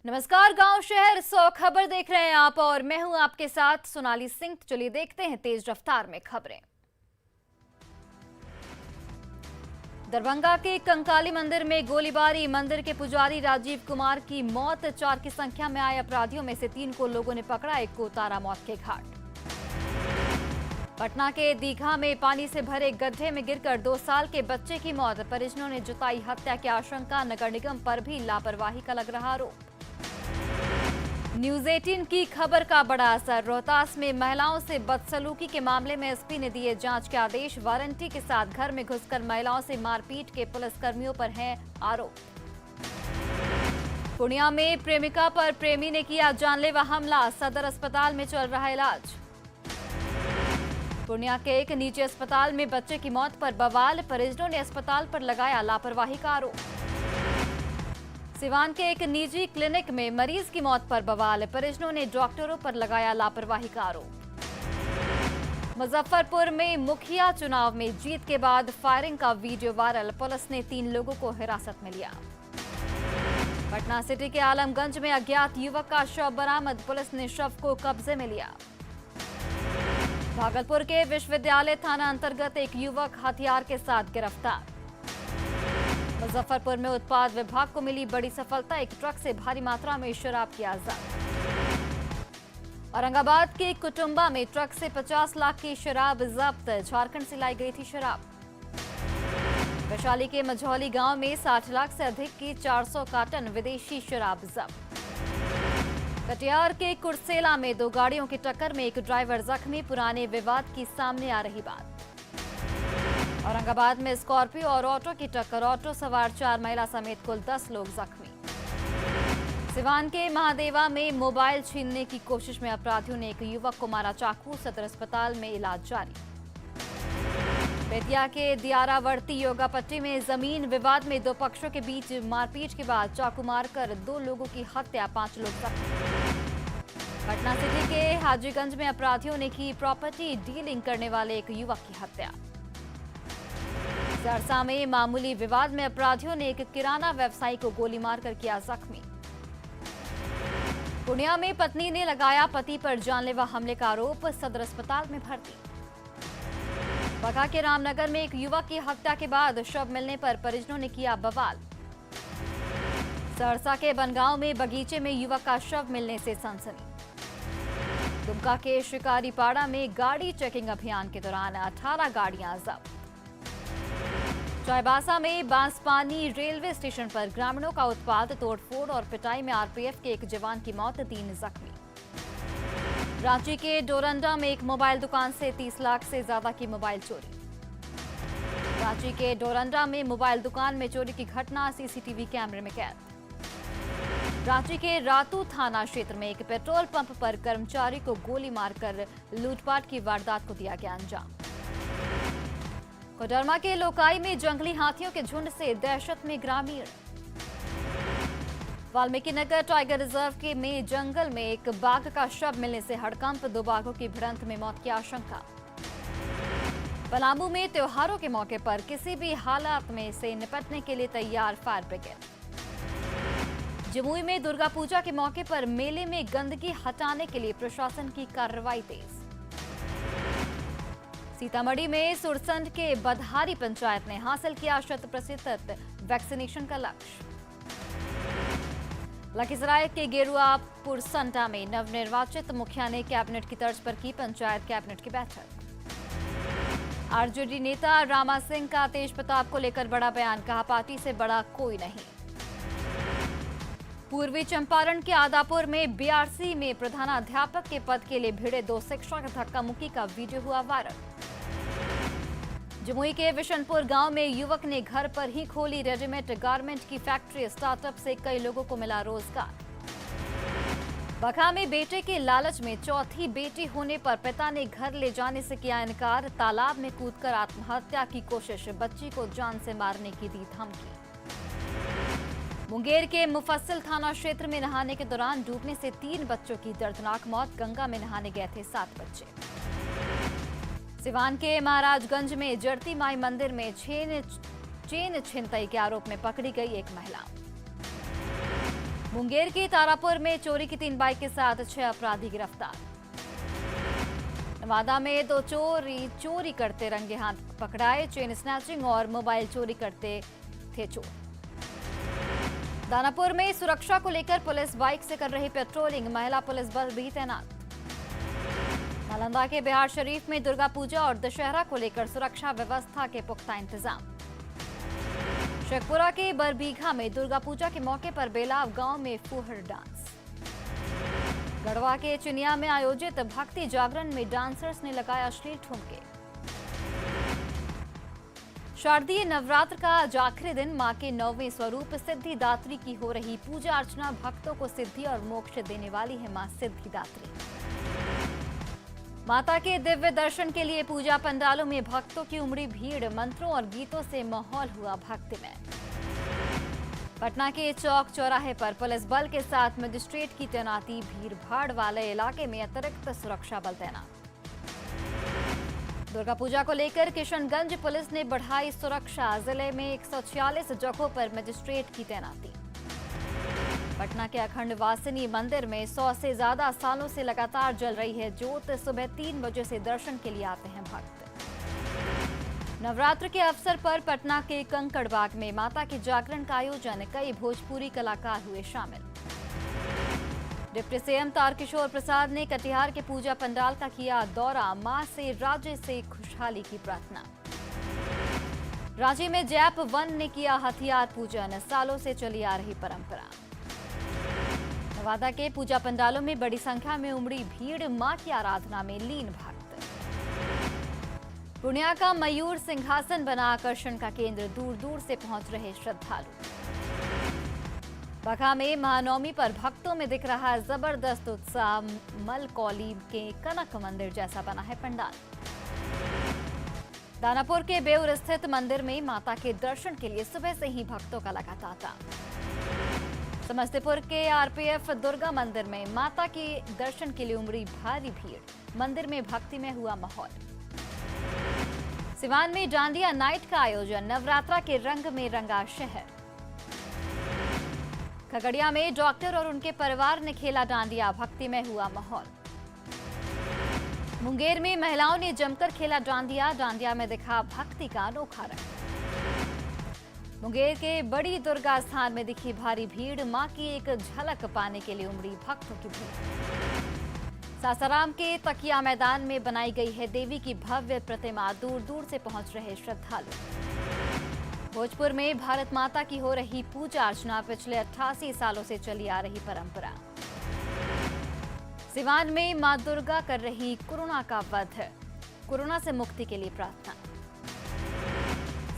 नमस्कार, गांव शहर 100 खबर देख रहे हैं आप और मैं हूं आपके साथ सोनाली सिंह। चलिए देखते हैं तेज रफ्तार में खबरें। दरभंगा के कंकाली मंदिर में गोलीबारी, मंदिर के पुजारी राजीव कुमार की मौत। 4 की संख्या में आए अपराधियों में से 3 को लोगों ने पकड़ा, 1 को उतारा मौत के घाट। पटना के दीघा में पानी से भरे गड्ढे में गिरकर 2 साल के बच्चे की मौत, परिजनों ने जताई हत्या की आशंका, नगर निगम पर भी लापरवाही का लग रहा आरोप। न्यूज 18 की खबर का बड़ा असर, रोहतास में महिलाओं से बदसलूकी के मामले में एसपी ने दिए जांच के आदेश, वारंटी के साथ घर में घुसकर महिलाओं से मारपीट के पुलिसकर्मियों पर है आरोप। पूर्णिया में प्रेमिका पर प्रेमी ने किया जानलेवा हमला, सदर अस्पताल में चल रहा इलाज। पूर्णिया के एक निजी अस्पताल में बच्चे की मौत पर बवाल, परिजनों ने अस्पताल पर लगाया लापरवाही का आरोप। सिवान के एक निजी क्लिनिक में मरीज की मौत पर बवाल, परिजनों ने डॉक्टरों पर लगाया लापरवाही का आरोप। मुजफ्फरपुर में मुखिया चुनाव में जीत के बाद फायरिंग का वीडियो वायरल, पुलिस ने 3 लोगों को हिरासत में लिया। पटना सिटी के आलमगंज में अज्ञात युवक का शव बरामद, पुलिस ने शव को कब्जे में लिया। भागलपुर के विश्वविद्यालय थाना अंतर्गत एक युवक हथियार के साथ गिरफ्तार। मुजफ्फरपुर में उत्पाद विभाग को मिली बड़ी सफलता, एक ट्रक से भारी मात्रा में शराब किया जब्त। औरंगाबाद के कुटुंबा में ट्रक से 50 लाख की शराब जब्त, झारखंड से लाई गई थी शराब। वैशाली के मझौली गांव में 60 लाख से अधिक की 400 कार्टन विदेशी शराब जब्त। कटिहार के कुर्सेला में 2 गाड़ियों की टक्कर में एक ड्राइवर जख्मी, पुराने विवाद की सामने आ रही बात। औरंगाबाद में स्कॉर्पियो और ऑटो की टक्कर, ऑटो सवार 4 महिला समेत कुल 10 लोग जख्मी। सिवान के महादेवा में मोबाइल छीनने की कोशिश में अपराधियों ने एक युवक को मारा चाकू, सदर अस्पताल में इलाज जारी। बेतिया के दियारावर्ती योगापट्टी में जमीन विवाद में 2 पक्षों के बीच मारपीट के बाद चाकू मारकर 2 लोगों की हत्या, 5 लोग जख्मी। पटना सिटी के हाजीगंज में अपराधियों ने की प्रॉपर्टी डीलिंग करने वाले एक युवक की हत्या। सरसा में मामूली विवाद में अपराधियों ने एक किराना व्यवसायी को गोली मारकर किया जख्मी। पूर्णिया में पत्नी ने लगाया पति पर जानलेवा हमले का आरोप, सदर अस्पताल में भर्ती। बका के रामनगर में एक युवक की हत्या के बाद शव मिलने पर परिजनों ने किया बवाल। सहरसा के बनगांव में बगीचे में युवक का शव मिलने से सनसनी। दुमका के शिकारीपाड़ा में गाड़ी चेकिंग अभियान के दौरान 18 गाड़ियां जब्त। चाईबासा में बांसपानी रेलवे स्टेशन पर ग्रामीणों का उत्पात, तोड़फोड़ और पिटाई में आरपीएफ के एक जवान की मौत, 3 जख्मी। रांची के डोरंडा में एक मोबाइल दुकान से 30 लाख से ज्यादा की मोबाइल चोरी। रांची के डोरंडा में मोबाइल दुकान में चोरी की घटना सीसीटीवी कैमरे में कैद। रांची के रातू थाना क्षेत्र में एक पेट्रोल पंप पर कर्मचारी को गोली मारकर लूटपाट की वारदात को दिया गया अंजाम। कोडरमा के लोकाई में जंगली हाथियों के झुंड से दहशत में ग्रामीण। वाल्मीकि नगर टाइगर रिजर्व के में जंगल में एक बाघ का शव मिलने से हड़कंप, 2 बाघों की भिड़ंत में मौत की आशंका। पलामू में त्योहारों के मौके पर किसी भी हालात में से निपटने के लिए तैयार फायर ब्रिगेड। जमुई में दुर्गा पूजा के मौके पर मेले में गंदगी हटाने के लिए प्रशासन की कार्रवाई तेज। सीतामढ़ी में सुरसंड के बधारी पंचायत ने हासिल किया 100% वैक्सीनेशन का लक्ष्य। लखीसराय के गेरुआपुर संटा में नवनिर्वाचित मुखिया ने कैबिनेट की तर्ज पर की पंचायत कैबिनेट की बैठक। आरजेडी नेता रामा सिंह का तेज प्रताप को लेकर बड़ा बयान, कहा पार्टी से बड़ा कोई नहीं। पूर्वी चंपारण के आदापुर में बीआरसी में प्रधानाध्यापक के पद के लिए भिड़े 2 शिक्षक धक्का मुक्की का वीडियो हुआ वायरल। जमुई के विशनपुर गांव में युवक ने घर पर ही खोली रेडीमेड गारमेंट की फैक्ट्री, स्टार्टअप से कई लोगों को मिला रोजगार। बखा में बेटे के लालच में 4थी बेटी होने पर पिता ने घर ले जाने से किया इनकार, तालाब में कूदकर आत्महत्या की कोशिश, बच्ची को जान से मारने की दी धमकी। मुंगेर के मुफस्सिल थाना क्षेत्र में नहाने के दौरान डूबने से 3 बच्चों की दर्दनाक मौत, गंगा में नहाने गए थे 7 बच्चे। सिवान के महाराजगंज में जड़ती माई मंदिर में चेन छिनतई के आरोप में पकड़ी गई एक महिला। मुंगेर के तारापुर में चोरी की 3 बाइक के साथ 6 अपराधी गिरफ्तार। नवादा में 2 चोरी करते रंगे हाथ पकड़ाए। चेन स्नैचिंग और मोबाइल चोरी करते थे चोर। दानापुर में सुरक्षा को लेकर पुलिस बाइक से कर रही पेट्रोलिंग, महिला पुलिस बल भी तैनात। नालंदा के बिहार शरीफ में दुर्गा पूजा और दशहरा को लेकर सुरक्षा व्यवस्था के पुख्ता इंतजाम। शेखपुरा के बरबीघा में दुर्गा पूजा के मौके पर बेलाव गांव में फूहड़ डांस। गढ़वा के चिनिया में आयोजित भक्ति जागरण में डांसर्स ने लगाया अश्लील ठुमके। शारदीय नवरात्र का आज आखिरी दिन मां के 9वें स्वरूप सिद्धिदात्री की हो रही पूजा अर्चना। भक्तों को सिद्धि और मोक्ष देने वाली है मां सिद्धिदात्री। माता के दिव्य दर्शन के लिए पूजा पंडालों में भक्तों की उमड़ी भीड़, मंत्रों और गीतों से माहौल हुआ भक्तिमय। पटना के चौक चौराहे पर पुलिस बल के साथ मजिस्ट्रेट की तैनाती। भीड़ भाड़ वाले इलाके में अतिरिक्त सुरक्षा बल तैनात। दुर्गा पूजा को लेकर किशनगंज पुलिस ने बढ़ाई सुरक्षा। जिले में 146 जगहों पर मजिस्ट्रेट की तैनाती। पटना के अखंड वासिनी मंदिर में 100 से ज्यादा सालों से लगातार जल रही है ज्योत। सुबह 3 बजे से दर्शन के लिए आते हैं भक्त। नवरात्र के अवसर पर पटना के कंकड़बाग में माता के जागरण का आयोजन। कई भोजपुरी कलाकार हुए शामिल। डिप्टी सीएम तारकिशोर प्रसाद ने कटिहार के पूजा पंडाल का किया दौरा। मां से राज्य से खुशहाली की प्रार्थना। रांची में जैप 1 ने किया हथियार पूजन। सालों से चली आ रही परंपरा। नवादा के पूजा पंडालों में बड़ी संख्या में उमड़ी भीड़, मां की आराधना में लीन भक्त। पूर्णिया का मयूर सिंहासन बना आकर्षण का केंद्र। दूर दूर से पहुंच रहे श्रद्धालु। बखा में महानवमी पर भक्तों में दिख रहा है जबरदस्त उत्साह। मलकौली के कनक मंदिर जैसा बना है पंडाल। दानापुर के बेउर स्थित मंदिर में माता के दर्शन के लिए सुबह से ही भक्तों का लगा तांता। समस्तीपुर के आरपीएफ दुर्गा मंदिर में माता के दर्शन के लिए उमड़ी भारी भीड़। मंदिर में भक्ति में हुआ माहौल। सिवान में डांडिया नाइट का आयोजन। नवरात्रा के रंग में रंगा शहर। खगड़िया में डॉक्टर और उनके परिवार ने खेला डांडिया। भक्ति में हुआ माहौल। मुंगेर में महिलाओं ने जमकर खेला डांडिया। डांडिया में दिखा भक्ति का अनोखा रंग। मुंगेर के बड़ी दुर्गा स्थान में दिखी भारी भीड़। मां की एक झलक पाने के लिए उमड़ी भक्तों की भीड़। सासाराम के तकिया मैदान में बनाई गई है देवी की भव्य प्रतिमा। दूर दूर से पहुंच रहे श्रद्धालु। भोजपुर में भारत माता की हो रही पूजा अर्चना। पिछले 88 सालों से चली आ रही परंपरा। सिवान में मां दुर्गा कर रही कोरोना का वध। कोरोना से मुक्ति के लिए प्रार्थना।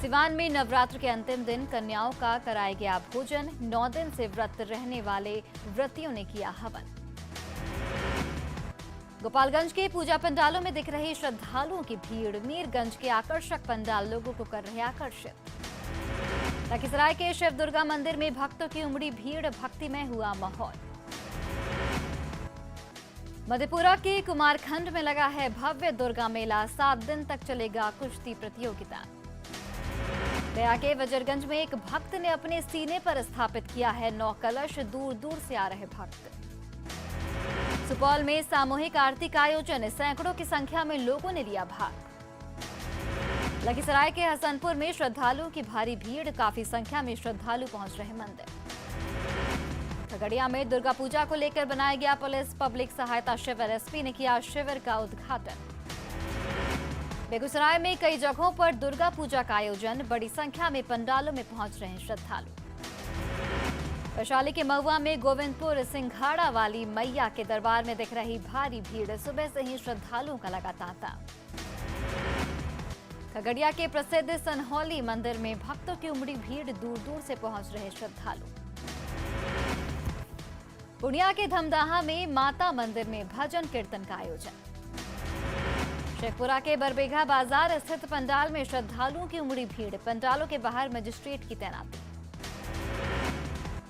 सिवान में नवरात्र के अंतिम दिन कन्याओं का कराया गया भोजन। 9 दिन से व्रत रहने वाले व्रतियों ने किया हवन। गोपालगंज के पूजा पंडालों में दिख रही श्रद्धालुओं की भीड़। मीरगंज के आकर्षक पंडाल लोगों को कर रहे आकर्षित। लखीसराय के शिव दुर्गा मंदिर में भक्तों की उमड़ी भीड़। भक्ति में हुआ माहौल। मधेपुरा के कुमारखंड में लगा है भव्य दुर्गा मेला। 7 दिन तक चलेगा कुश्ती प्रतियोगिता। गया के वजरगंज में एक भक्त ने अपने सीने पर स्थापित किया है 9 कलश। दूर दूर से आ रहे भक्त। सुपौल में सामूहिक आरती का आयोजन। सैकड़ों की संख्या में लोगों ने लिया भाग। लखीसराय के हसनपुर में श्रद्धालुओं की भारी भीड़। काफी संख्या में श्रद्धालु पहुंच रहे मंदिर। खगड़िया में दुर्गा पूजा को लेकर बनाया गया पुलिस पब्लिक सहायता शिविर। एसपी ने किया शिविर का उद्घाटन। बेगूसराय में कई जगहों पर दुर्गा पूजा का आयोजन। बड़ी संख्या में पंडालों में पहुंच रहे हैं श्रद्धालु। वैशाली के महुआ में गोविंदपुर सिंघाड़ा वाली मैया के दरबार में दिख रही भारी भीड़। सुबह से ही श्रद्धालुओं का लगा तांता। खगड़िया के प्रसिद्ध सनहौली मंदिर में भक्तों की उमड़ी भीड़। दूर दूर से पहुंच रहे श्रद्धालु। पूर्णिया के धमदाहा में माता मंदिर में भजन कीर्तन का आयोजन। शेखपुरा के बरबीघा बाजार स्थित पंडाल में श्रद्धालुओं की उमड़ी भीड़। पंडालों के बाहर मजिस्ट्रेट की तैनाती।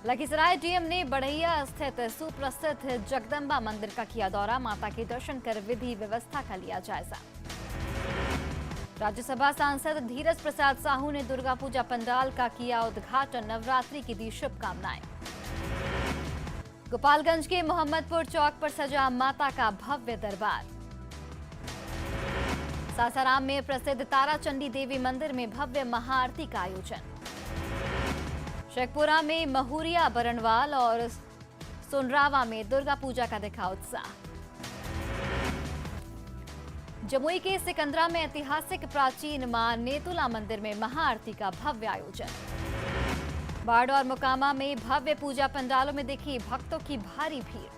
लखीसराय डीएम ने बढ़ैया स्थित सुप्रसिद्ध जगदम्बा मंदिर का किया दौरा। माता के दर्शन कर विधि व्यवस्था का लिया जायजा। राज्यसभा सांसद धीरज प्रसाद साहू ने दुर्गा पूजा पंडाल का किया उद्घाटन। नवरात्रि की दी शुभकामनाएं। गोपालगंज के मोहम्मदपुर चौक पर सजा माता का भव्य दरबार। सासाराम में प्रसिद्ध ताराचंडी देवी मंदिर में भव्य महाआरती का आयोजन। शेखपुरा में महुरिया बरनवाल और सोनरावा में दुर्गा पूजा का दिखा उत्साह। जमुई के सिकंदरा में ऐतिहासिक प्राचीन मां नेतुला मंदिर में महाआरती का भव्य आयोजन। बाढ़ और मोकामा में भव्य पूजा पंडालों में दिखी भक्तों की भारी भीड़।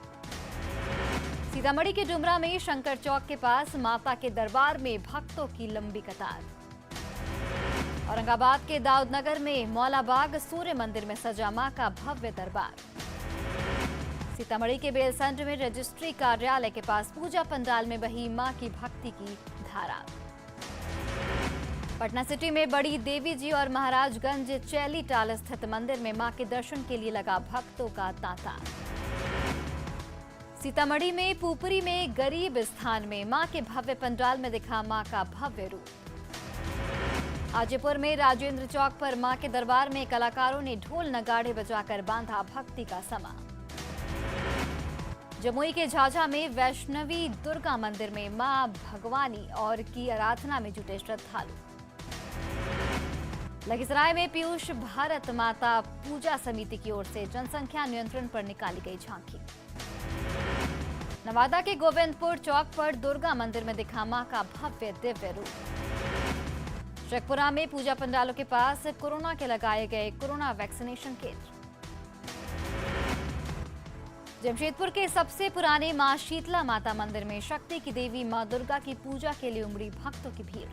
सीतामढ़ी के डुमरा में शंकर चौक के पास माता के दरबार में भक्तों की लंबी कतार। औरंगाबाद के दाऊदनगर में मौलाबाग सूर्य मंदिर में सजा मां का भव्य दरबार। सीतामढ़ी के बेलसंड में रजिस्ट्री कार्यालय के पास पूजा पंडाल में बही मां की भक्ति की धारा। पटना सिटी में बड़ी देवी जी और महाराजगंज चैली टाल स्थित मंदिर में मां के दर्शन के लिए लगा भक्तों का तांता। सीतामढ़ी में पुपरी में गरीब स्थान में मां के भव्य पंडाल में दिखा मां का भव्य रूप। हाजीपुर में राजेंद्र चौक पर मां के दरबार में कलाकारों ने ढोल नगाड़े बजाकर बांधा भक्ति का समा। जमुई के झाझा में वैष्णवी दुर्गा मंदिर में मां भगवानी और की आराधना में जुटे श्रद्धालु। लखीसराय में पीयूष भारत माता पूजा समिति की ओर से जनसंख्या नियंत्रण पर निकाली गई झांकी। नवादा के गोविंदपुर चौक पर दुर्गा मंदिर में दिखा मां का भव्य दिव्य रूप। शेखपुरा में पूजा पंडालों के पास कोरोना के लगाए गए कोरोना वैक्सीनेशन केंद्र। जमशेदपुर के सबसे पुराने मां शीतला माता मंदिर में शक्ति की देवी मां दुर्गा की पूजा के लिए उमड़ी भक्तों की भीड़।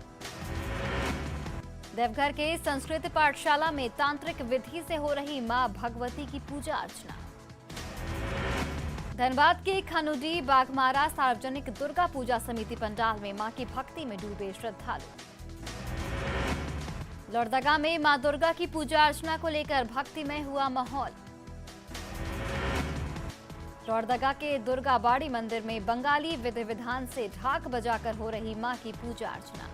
देवघर के संस्कृत पाठशाला में तांत्रिक विधि से हो रही मां भगवती की पूजा अर्चना। धनबाद के खनुडी बाघमारा सार्वजनिक दुर्गा पूजा समिति पंडाल में मां की भक्ति में डूबे श्रद्धालु। लोहरदगा में मां दुर्गा की पूजा अर्चना को लेकर भक्तिमय हुआ माहौल। लोहरदगा के दुर्गा बाड़ी मंदिर में बंगाली विधि विधान से ढाक बजाकर हो रही मां की पूजा अर्चना।